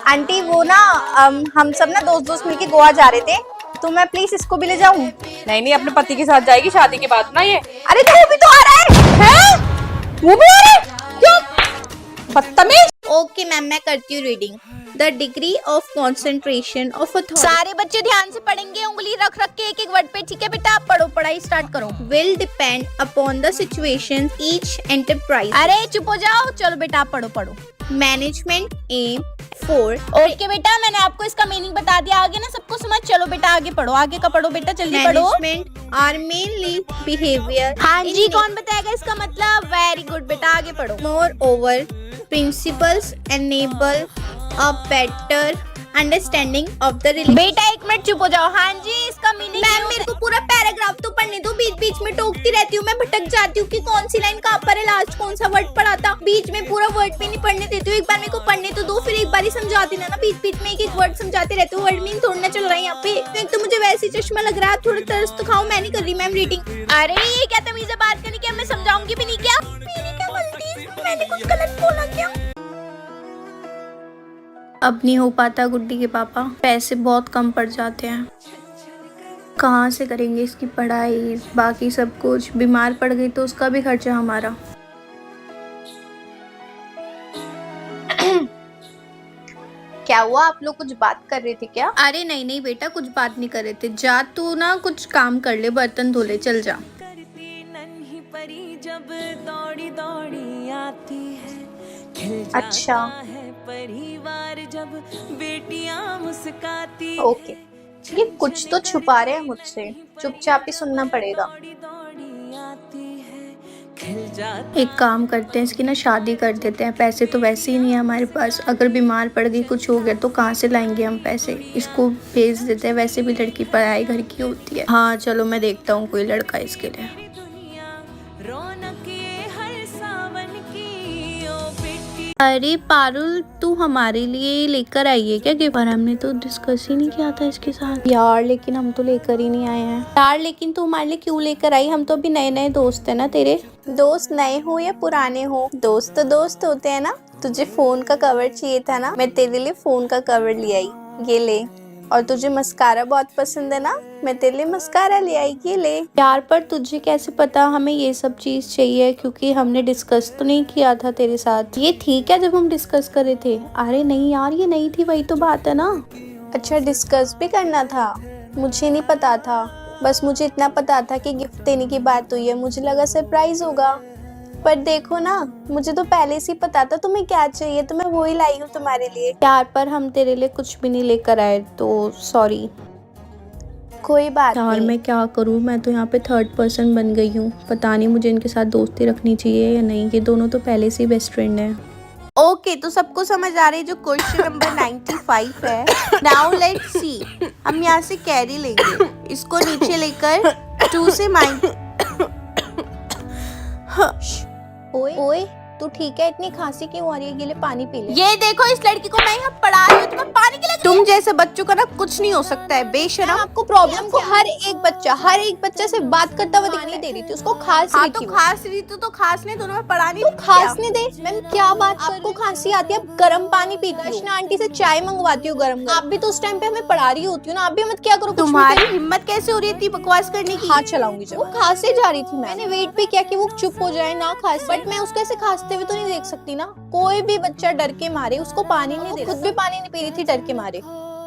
Aunty वो ना हम सब ना दोस्त दोस्त मिलके गोवा जा रहे थे, तो मैं प्लीज इसको भी ले जाऊं? नहीं नहीं, अपने पति के साथ जाएगी शादी के बाद ना ये। अरे तो वो भी तो आ रहा है? वो भी आ रहा है? क्यों? बदतमीज। ओके मैम, मैं करती हूँ reading. The degree of concentration of authority. सारे बच्चे ध्यान से पढ़ेंगे, उंगली रख रख के एक एक वर्ड पे, ठीक है बेटा? आप पढ़ो, पढ़ाई स्टार्ट करो। Will depend upon the situation each enterprise. अरे चुप हो जाओ, चलो बेटा आप पढ़ो पढ़ो। Management M four. ओके बेटा, मैंने आपको इसका मीनिंग बता दिया, आगे ना सबको समझ। चलो बेटा आगे पढ़ो, आगे का पढ़ो बेटा, जल्दी पढ़ो। Management are mainly behaviour. हाँ जी, कौन बताएगा इसका मतलब? वेरी गुड बेटा, आगे पढ़ो। More over principles enable a better understanding of the relation. बेटा एक मिनट चुप हो जाओ। हाँ जी, इसका मीनिंग। मैम मेरे को पूरा पैराग्राफ तो पढ़ने दो, बीच बीच में टोकती रहती हूँ, मैं भटक जाती हूँ कि कौन सी लाइन कहाँ पर है, लास्ट कौन सा वर्ड पढ़ा था। बीच में पूरा वर्ड भी नहीं पढ़ने देती हूँ। एक बार मेरे को पढ़ने तो दो, फिर एक बार ही समझा देना ना। बीच बीच में एक एक वर्ड समझाते रहते हो, वर्ड मीनिंग थोड़ा ना चल रहा है यहाँ पे। एक तो मुझे वैसे ही चश्मा लग रहा है, थोड़ा तरस तो खाओ। मैं नहीं कर रही मैम रीडिंग। अरे ये क्या तमीज़ है बात करने की? मैं समझाऊंगी भी नहीं क्या? मेरी क्या गलती? मैंने कुछ गलत बोला क्या? अब नहीं हो पाता गुड्डी के पापा, पैसे बहुत कम पड़ जाते हैं। कहाँ से करेंगे इसकी पढ़ाई, बाकी सब कुछ। बीमार पड़ गई तो उसका भी खर्चा हमारा। क्या हुआ, आप लोग कुछ बात कर रहे थे क्या? अरे नहीं नहीं बेटा, कुछ बात नहीं कर रहे थे। जा तू ना कुछ काम कर ले, बर्तन धो ले, चल जा। नन्ही परी जब दौड़ी दौड़ी आती है, अच्छा है परिवार जब बेटियां मुस्काती। ओके, ये कुछ तो छुपा रहे हैं मुझसे, चुपचाप ही सुनना पड़ेगा। एक काम करते हैं, इसकी ना शादी कर देते हैं। पैसे तो वैसे ही नहीं है हमारे पास, अगर बीमार पड़ गई, कुछ हो गया तो कहाँ से लाएंगे हम पैसे? इसको भेज देते हैं, वैसे भी लड़की पढ़ाई घर की होती है। हाँ चलो, मैं देखता हूँ कोई लड़का इसके लिए। अरे पारुल, तू हमारे लिए लेकर आई है क्या गिफ्ट? पर हमने तो डिस्कस ही नहीं किया था इसके साथ यार। लेकिन हम तो लेकर ही नहीं आए हैं यार। लेकिन तू हमारे लिए क्यों लेकर आई? हम तो अभी नए नए दोस्त है ना तेरे। दोस्त नए हो या पुराने हो, दोस्त तो दोस्त होते हैं ना। तुझे फोन का कवर चाहिए था ना, मैं तेरे लिए फोन का कवर ले आई, ये ले। और तुझे मस्कारा बहुत पसंद है ना, मैं तेरे लिए मस्कारा ले आई, ये ले। यार पर तुझे कैसे पता हमें ये सब चीज चाहिए? क्योंकि हमने डिस्कस तो नहीं किया था तेरे साथ। ये ठीक है जब हम डिस्कस कर रहे थे। अरे नहीं यार, ये नहीं थी, वही तो बात है ना। अच्छा डिस्कस भी करना था, मुझे नहीं पता था। बस मुझे इतना पता था कि गिफ्ट देने की बात हुई है, मुझे लगा सरप्राइज होगा। पर देखो ना, मुझे तो पहले से ही पता था तुम्हें क्या चाहिए, तो मैं वही लाई हूँ तुम्हारे लिए। यार पर हम तेरे लिए कुछ भी नहीं लेकर आए, तो सॉरी। कोई बात नहीं। यार मैं क्या करूँ, मैं तो यहाँ पे थर्ड पर्सन बन गई हूँ। पता नहीं मुझे इनके साथ दोस्ती रखनी चाहिए या नहीं। ये दोनों तो पहले से ही बेस्ट फ्रेंड हैं। ओके तो सबको समझ आ रही है जो क्वेश्चन नंबर 95 है। नाउ लेट्स सी, हम यहाँ से कैरी लेंगे, इसको नीचे लेकर 2 से ओए ओए तू ठीक है? इतनी खांसी क्यों आ रही है? गिले पानी पी ले। ये देखो, इस लड़की को मैं यहाँ पढ़ा रही हूँ, तुम्हें पानी की लग रही है? तुम जैसे बच्चों का ना कुछ नहीं हो सकता है, बेशरम। आपको प्रॉब्लम को हर एक बच्चा से बात करता हुआ दिखाई दे रही थी, उसको खांस रही थी। तो खांस रही थी तो खांसने दो ना, मैं पढ़ा नहीं। खांसने दे। मैम क्या बात, आपको खांसी आती है, आप गर्म पानी पीती हो। आंटी से चाय मंगवाती हो गरम। आप भी तो उस टाइम पे हमें पढ़ा रही होती हो ना, आप भी मत क्या करो। तुम्हारी हिम्मत कैसे हो रही थी बकवास करने की? हाथ चलाऊंगी जब। वो खांसे जा रही थी, मैंने वेट पे किया कि वो चुप हो जाए ना खांसे, बट मैं उसको ऐसे खांसते हुए तो नहीं देख सकती ना। कोई भी बच्चा डर के मारे उसको पानी नहीं दे, खुद भी पानी नहीं पी रही थी डर के मारे।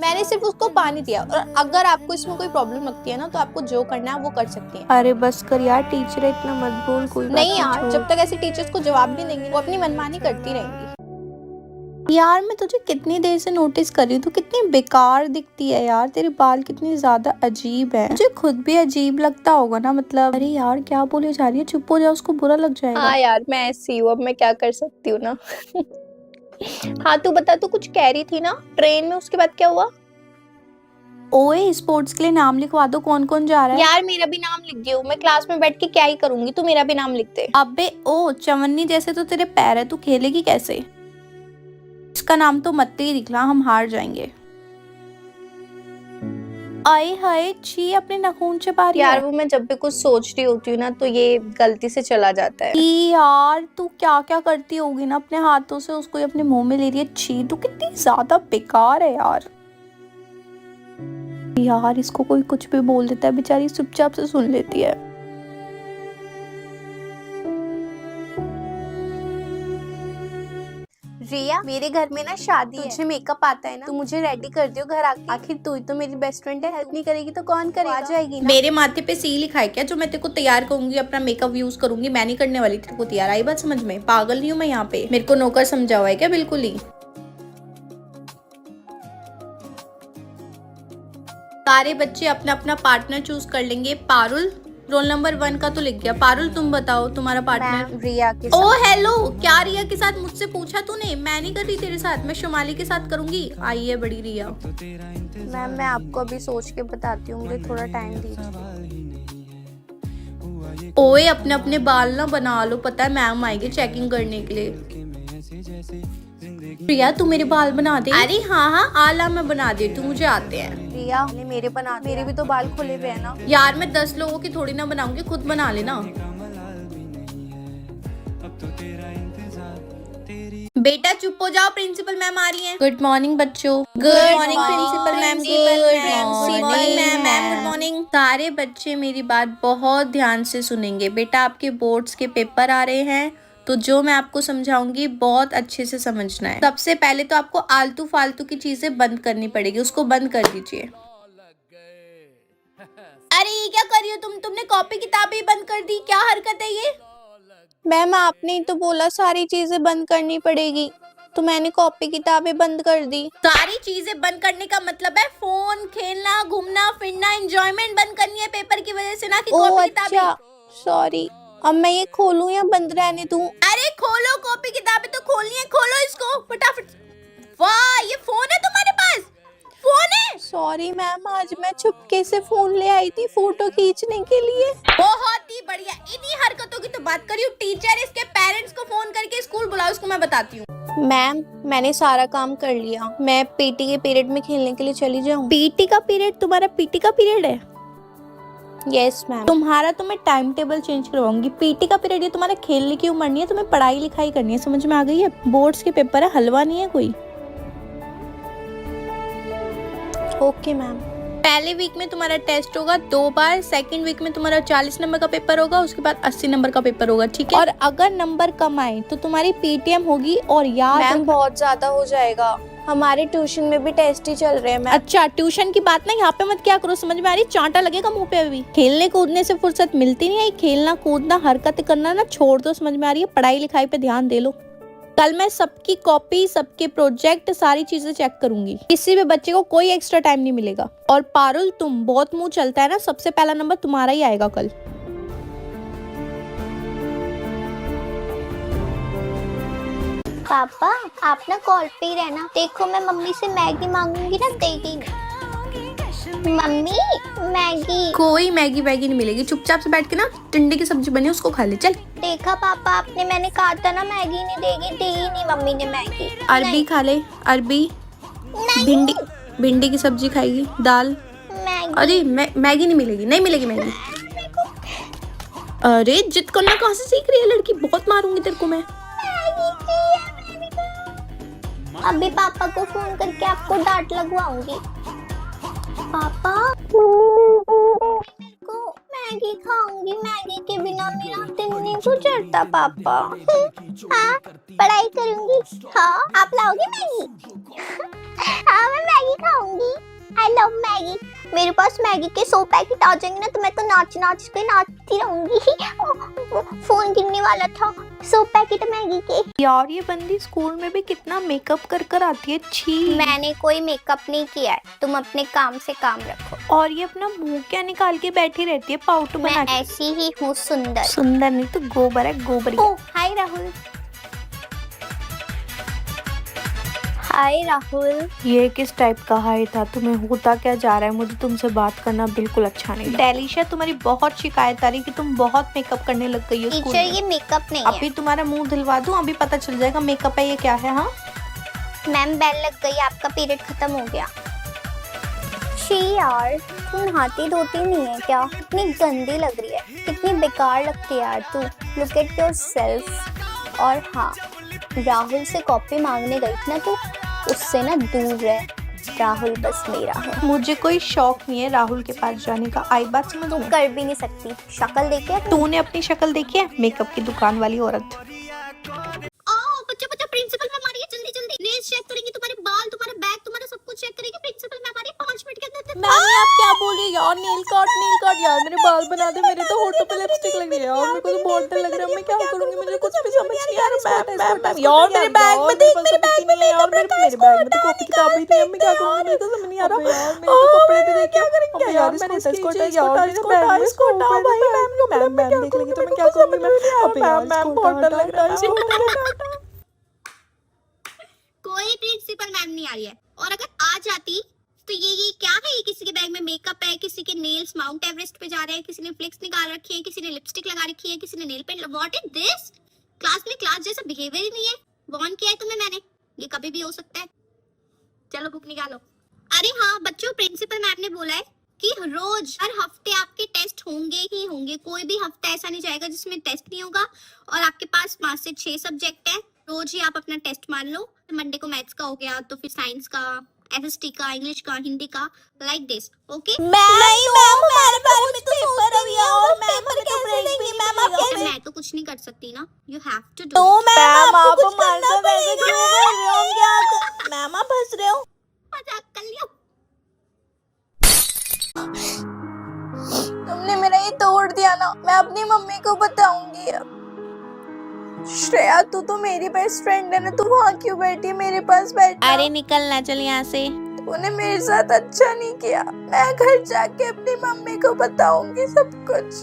मैंने सिर्फ उसको पानी दिया। और अगर आपको इसमें कोई प्रॉब्लम लगती है ना, तो आपको जो करना है वो कर सकती हैं। अरे बस कर यार, टीचर इतना मत बोल। कोई नहीं यार, जब तक ऐसे टीचर्स को जवाब नहीं देंगे, वो अपनी मनमानी करती रहेंगी। यार मैं तुझे कितनी देर से नोटिस कर रही हूँ, तू कितनी बेकार दिखती है यार। तेरे बाल कितने ज्यादा अजीब है, मुझे खुद भी अजीब लगता होगा ना। मतलब अरे यार क्या बोले जा रही है, चुप हो जा, उसको बुरा लग जाएगा। हाँ यार मैं ऐसी हूँ, अब मैं क्या कर सकती हूँ ना। हाँ तू बता, तू कुछ कह रही थी ना ट्रेन में, उसके बाद क्या हुआ? ओए स्पोर्ट्स के लिए नाम लिखवा दो, कौन कौन जा रहा है? यार मेरा भी नाम लिख दियो, मैं क्लास में बैठ के क्या ही करूंगी, तू मेरा भी नाम लिख दे। अबे ओ चवन्नी जैसे तो तेरे पैर है, तू खेलेगी कैसे? इसका नाम तो मत ही लिखना, हम हार जाएंगे। आए हाय छी, अपने नाखून चबा रही है। यार वो मैं जब भी कुछ सोच रही होती हूँ ना तो ये गलती से चला जाता है। यार तू क्या क्या करती होगी ना अपने हाथों से, उसको ही अपने मुंह में ले रही है। छी, तू कितनी ज्यादा बेकार है यार। यार इसको कोई कुछ भी बोल देता है, बेचारी चुपचाप से सुन लेती है। रिया, मेरे घर में ना शादी है, तुझे मेकअप आता है ना, तू मुझे रेडी कर दियो घर आके। आखिर तू ही तो मेरी बेस्ट फ्रेंड है, हेल्प नहीं करेगी तो कौन करेगा? आ जाएगी ना। मेरे माथे पे सी लिखा है क्या जो मैं तेरे को तैयार करूंगी, अपना मेकअप यूज करूंगी? मैं नहीं करने वाली तेरे को तैयार। आई बात समझ में? पागल नहीं हूँ मैं यहाँ पे, मेरे को नौकर समझा हुआ है क्या? बिल्कुल ही। सारे बच्चे अपना अपना पार्टनर चूज कर लेंगे। पारुल रोल नंबर 1 का तो लिख गया। पारुल तुम बताओ तुम्हारा पार्टनर। रिया के साथ। ओ हेलो, क्या रिया के साथ? मुझसे पूछा तूने? मैं नहीं कर रही तेरे साथ, मैं शुमाली के साथ करूंगी। आई है बड़ी रिया। मैम मैं आपको अभी सोच के बताती हूँ, मुझे थोड़ा टाइम दीजिए। ओए अपने अपने बाल ना बना लो, पता है मैम आएगी चेकिंग करने के लिए। रिया तू मेरे बाल बना दे। अरे हाँ हाँ आला मैं बना दे, तू मुझे आते हैं। रिया मेरे बना दे, मेरे भी तो बाल खुले हुए हैं ना। यार मैं 10 लोगों की थोड़ी ना बनाऊंगी, खुद बना लेना। बेटा चुप हो जाओ, प्रिंसिपल मैम आ रही हैं। गुड मॉर्निंग बच्चों। Good morning principal ma'am. Good morning ma'am. Good morning. सारे बच्चे मेरी बात बहुत ध्यान से सुनेंगे। बेटा आपके बोर्ड्स के पेपर आ रहे हैं, तो जो मैं आपको समझाऊंगी बहुत अच्छे से समझना है। सबसे पहले तो आपको आलतू फालतू की चीजें बंद करनी पड़ेगी, उसको बंद कर दीजिए। अरे ये क्या कर रही हो तुम? तुमने कॉपी किताबें बंद कर दी, क्या हरकत है ये? मैम आपने तो बोला सारी चीजें बंद करनी पड़ेगी, तो मैंने कॉपी किताबें बंद कर दी। सारी चीजें बंद करने का मतलब है फोन, खेलना, घूमना फिरना, एंजॉयमेंट बंद करनी है पेपर की वजह से, ना कि कॉपी किताबें। सॉरी, अब मैं ये खोलूं या बंद रहने दूं? अरे खोलो, कॉपी किताबें तो खोलनी है, खोलो इसको फटाफट। वाह ये फोन है तुम्हारे पास? फोन है? सॉरी मैम, आज मैं चुपके से फोन ले आई थी फोटो खींचने के लिए। बहुत ही बढ़िया, इन्हीं हरकतों की तो बात करी हूँ। टीचर इसके पेरेंट्स को फोन करके स्कूल बुलाओ, इसको मैं बताती हूँ। मैम मैंने सारा काम कर लिया, मैं पीटी के पीरियड में खेलने के लिए चली जाऊँ। पीटी का पीरियड? तुम्हारा पीटी का पीरियड है? Yes ma'am. तुम्हारा तो मैं टाइम टेबल चेंज करवाऊंगी। पीटी का पीरियड, ये तुम्हारे खेलने की उम्र नहीं है, तुम्हें पढ़ाई लिखाई करनी है, समझ में आ गई है? बोर्ड्स के पेपर है, हलवा नहीं है कोई। Okay ma'am. पहले वीक में तुम्हारा टेस्ट होगा 2 बार, सेकंड वीक में तुम्हारा 40 नंबर का पेपर होगा, उसके बाद 80 नंबर का पेपर होगा, ठीक है? और अगर नंबर कम आए तो तुम्हारी पीटीएम होगी। और याद मैम बहुत ज्यादा हो जाएगा, हमारे ट्यूशन में भी टेस्ट ही चल रहे हैं। अच्छा ट्यूशन की बात ना यहाँ पे मत क्या करो, समझ में आ रही? चांटा लगेगा मुंह पे। अभी खेलने कूदने से फुर्सत मिलती नहीं है, खेलना कूदना हरकत करना ना छोड़ दो, समझ में आ रही है? पढ़ाई लिखाई पे ध्यान दे लो। कल मैं सबकी कॉपी, सबके प्रोजेक्ट, सारी चीजें चेक करूंगी, किसी भी बच्चे को कोई एक्स्ट्रा टाइम नहीं मिलेगा। और पारुल तुम बहुत मुंह चलता है ना, सबसे पहला नंबर तुम्हारा ही आएगा कल। पापा आप ना कॉल पे ही रहना, देखो मैं मम्मी से मैगी मांगूंगी ना, देगी नहीं। Mummy Maggi. कोई मैगी वैगी नहीं मिलेगी, चुपचाप से बैठ के ना टिंडे की सब्जी बनी उसको खा ले, चल। देखा पापा आपने, मैंने कहा था ना मैगी नहीं देगी, दी ही नहीं मम्मी ने मैगी। अरबी खा ले, अरबी। भिंडी, भिंडी की सब्जी खाएगी, दाल। मैगी। अरे मैगी नहीं मिलेगी, नहीं मिलेगी मैगी। अरे जिद करना कहाँ से सीख रही है लड़की, बहुत मारूंगी तेरे को मैं। अभी पापा को फोन करके आपको डांट लगवाऊंगी। पापा को मैगी खाऊंगी, मैगी के बिना मेरा दिन नहीं गुजरता पापा। हाँ पढ़ाई करूंगी। हाँ आप लाओगे मैगी? हाँ मैं मैगी खाऊंगी, आई लव मैगी। मेरे पास मैगी के 100 पैकेट आ जाएंगे ना, तो मैं तो नाच नाच के नाचती रहूंगी। फोन गिरने वाला था, 100 पैकेट मैगी के। यार ये बंदी स्कूल में भी कितना मेकअप कर कर आती है, छी। मैंने कोई मेकअप नहीं किया है, तुम अपने काम से काम रखो। और ये अपना मुंह क्या निकाल के बैठी रहती है, पाउडर बना के? मैं ऐसी ही हूँ सुंदर। सुंदर नहीं तो गोबर है, गोबर। ओह हाय राहुल। हाय राहुल। ये किस टाइप का हाय था? तुम्हें होता क्या जा रहा है? मुझे तुमसे बात करना बिल्कुल अच्छा नहीं। डेलिशा तुम्हारी बहुत शिकायत आ रही कि तुम बहुत मेकअप करने लग गई हो। टीचर ये मेकअप नहीं है। अभी तुम्हारा मुंह धुलवा दूं, अभी पता चल जाएगा मेकअप है ये क्या है। हाँ मैम बेल लग गई, आपका पीरियड खत्म हो गया। छी यार, तू नहाती धोती नहीं है क्या? कितनी गंदी लग रही है, कितनी बेकार लगती है यार तू। Look at yourself. और हाँ, राहुल से कॉपी मांगने गई थी ना तू, उससे ना दूर रह। राहुल बस मेरा है। मुझे कोई शौक नहीं है राहुल के पास जाने का, आई बात समझ तू में? कर भी नहीं सकती। शक्ल देखी है तूने अपनी शक्ल देखी है? मेकअप की दुकान वाली औरत। बच्चा बच्चा, प्रिंसिपल मैम आ रही है, जल्दी जल्दी। नेल्स चेक करेंगे, तुम्हारे बाल, तुम्हारा बैग, तुम्हारा सब कुछ चेक करेंगे। प्रिंसिपल मैम आ रही है 5 मिनट के अंदर। मैम आप क्या बोल रही है यार? नेल कट यार, मेरे बाल बना दे। मेरे तो होठों पे लिपस्टिक लगी है यार, मेरे को तो बहुत डर लग रहा है। मैं क्या करूंगी? मुझे कुछ भी समझ नहीं आ रहा। मैम यार, मेरे बैग में देख, मेरे बैग में यार, मेरे बैग में तो कॉपी किताब ही नहीं है। मैं क्या करूंगी? मेरे को समझ नहीं आ रहा यार। मेरे तो कपड़े भी देख, क्या करेंगे यार? मैंने इसको हटाओ भाई। मैम देख लेगी तो मैं क्या करूंगी? मैम बहुत डर लग रहा है। कोई प्रिंसिपल मैम नहीं आ रही है, और अगर आ जाती तो ये क्या है? ये किसी के बैग में मेकअप है, किसी के नेल्स माउंट एवरेस्ट पे जा रहे हैं, किसी ने फ्लिक्स निकाल रखी है, किसी ने लिपस्टिक लगा रखी है, किसी ने nail paint. What is this? Class में क्लास जैसा बिहेवियर ही नहीं है। वार्न किया है तुम्हें मैंने, ये कभी भी हो सकता है। चलो बुक निकालो। अरे हाँ बच्चों, प्रिंसिपल मैम ने बोला है कि रोज हर हफ्ते आपके टेस्ट होंगे ही होंगे। कोई भी हफ्ता ऐसा नहीं जाएगा जिसमें टेस्ट नहीं होगा। और आपके पास 5 से 6 सब्जेक्ट है, रोज ही आप अपना टेस्ट मान लो। मंडे को मैथ्स का हो गया, तो फिर साइंस का, एसएसटी का, इंग्लिश का, हिंदी का, लाइक दिस। ओके मैं तो कुछ नहीं कर सकती ना। You have to do. Ma'am आप हमारे साथ ऐसे क्यों कर रहे हो? क्या मैम आप हंस रहे हो? मजाक कर लियो। तुमने मेरा ये तोड़ दिया ना, मैं अपनी मम्मी को बताऊंगी अब। श्रेया तू तो मेरी बेस्ट फ्रेंड है ना, तू वहाँ क्यों बैठी है? मेरे पास बैठ। अरे निकलना, चल यहाँ से। तूने मेरे साथ अच्छा नहीं किया। मैं घर जाके अपनी मम्मी को बताऊंगी सब कुछ।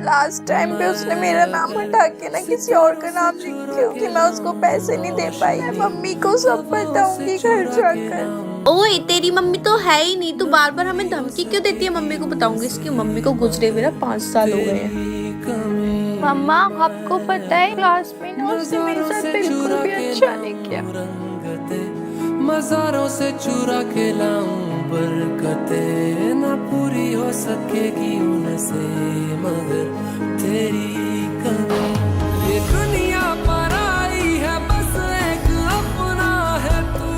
लास्ट टाइम पे उसने मेरा नाम हटा के ना किसी और का नाम लिखा, क्योंकि मैं उसको पैसे नहीं दे पाई। मैं मम्मी को सब बताऊंगी घर जाकर। ओए तेरी मम्मी तो है ही नहीं, तू बार बार हमें धमकी क्यों देती है? मम्मी को बताऊंगी। इसकी मम्मी को गुजरे हुए ना 5 साल हो गए हैं। मम्मा आपको पता है क्लास में ना उसने मेरे साथ बिल्कुल भी अच्छा नहीं किया। मज़ारों से चुरा के लाऊं बरकतें, ना पूरी हो सकेगी उनसे मगर तेरी कमी। ये दुनिया पर आई है, बस एक अपना है तू।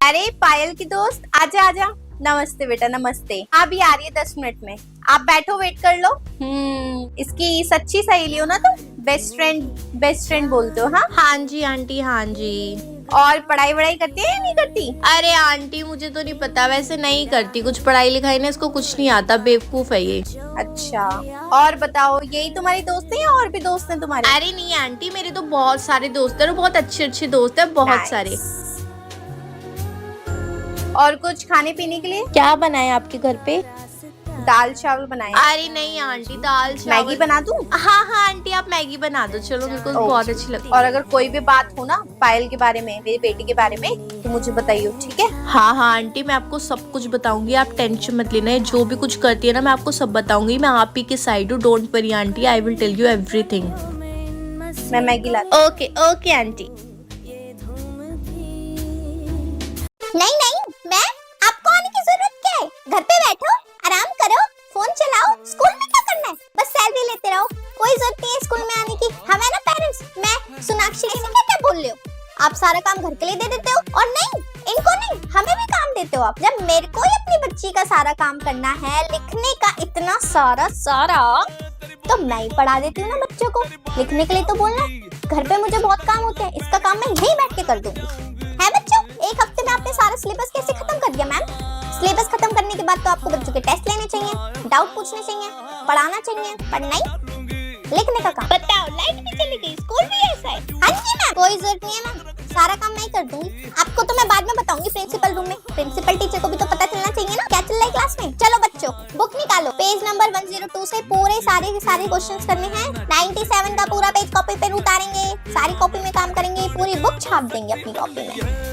अरे पायल की दोस्त, आजा आजा। नमस्ते बेटा, नमस्ते। अभी आ रही है 10 मिनट में। आप बैठो, वेट कर लो। इसकी सच्ची सहेली हो ना तुम? बेस्ट फ्रेंड बोलते हो? हाँ जी आंटी, हाँ जी। और पढ़ाई वढ़ाई करती है या नहीं करती? अरे आंटी मुझे तो नहीं पता, वैसे नहीं करती कुछ पढ़ाई लिखाई ना, इसको कुछ नहीं आता, बेवकूफ है ये। अच्छा, और बताओ, यही तुम्हारी दोस्त है या और भी दोस्त हैं तुम्हारे? अरे नहीं आंटी, मेरे तो बहुत सारे दोस्त हैं और बहुत अच्छे दोस्त हैं, बहुत सारे। और कुछ खाने पीने के लिए क्या बनाए आपके घर पे? दाल चावल बनाए। अरे नहीं आंटी, दाल चावल मैगी बना दूं? हाँ आंटी आप मैगी बना दो, चलो मेरे को बहुत अच्छी लगती है। और अगर कोई भी बात हो ना पायल के बारे में, मेरी बेटी के बारे में, तो मुझे बताइए, ठीक है? हाँ आंटी, मैं आपको सब कुछ बताऊंगी, आप टेंशन मत लेना। जो भी कुछ करती है ना, मैं आपको सब बताऊंगी। मैं आप ही के साइड हूँ, don't worry aunty, I will tell you everything. मैं मैगी लाती। Okay aunty. नहीं, मैं आपको आने की जरूरत क्या है? घर पे बैठो, आराम करो, फोन चलाओ। स्कूल में क्या करना है? बस सैलरी लेते रहो। कोई जरूरत नहीं है स्कूल में आने की। हमें ना पेरेंट्स, मैं सोनाक्षी से क्या बोल रहे हो? आप सारा काम घर के लिए दे देते हो, और नहीं इनको नहीं, हमें भी काम देते हो आप। जब मेरे को ही अपनी बच्ची का सारा काम करना है, लिखने का इतना सारा, तो मैं ही पढ़ा देती हूँ ना बच्चों को। लिखने के लिए तो बोलना, घर पे मुझे बहुत काम होते हैं, इसका काम मैं यहीं बैठ के कर दूंगी। है बच्चों, एक हफ्ते में आपने सारा सिलेबस कैसे खत्म कर दिया मैम? सिलेबस खत्म करने के बाद तो आपको बच्चों के टेस्ट लेने चाहिए, डाउट पूछने चाहिए, पढ़ाना चाहिए, पर नहीं, लिखने का काम। बताओ, लाइट भी चली गई, स्कूल भी ऐसा है? हाँ जी मैम, कोई जरूरत नहीं है मैम, सारा काम मैं ही कर दूंगी। आपको तो मैं बाद में बताऊंगी प्रिंसिपल रूम में। प्रिंसिपल टीचर को भी तो पता चलना चाहिए ना क्या चल रहा है क्लास में। चलो बच्चों, बुक निकालो, पेज नंबर 102 से पूरे सारे क्वेश्चंस करने हैं। 97 का पूरा पेज कॉपी पे उतारेंगे, सारी कॉपी में काम करेंगे, पूरी बुक छाप देंगे अपनी कॉपी में।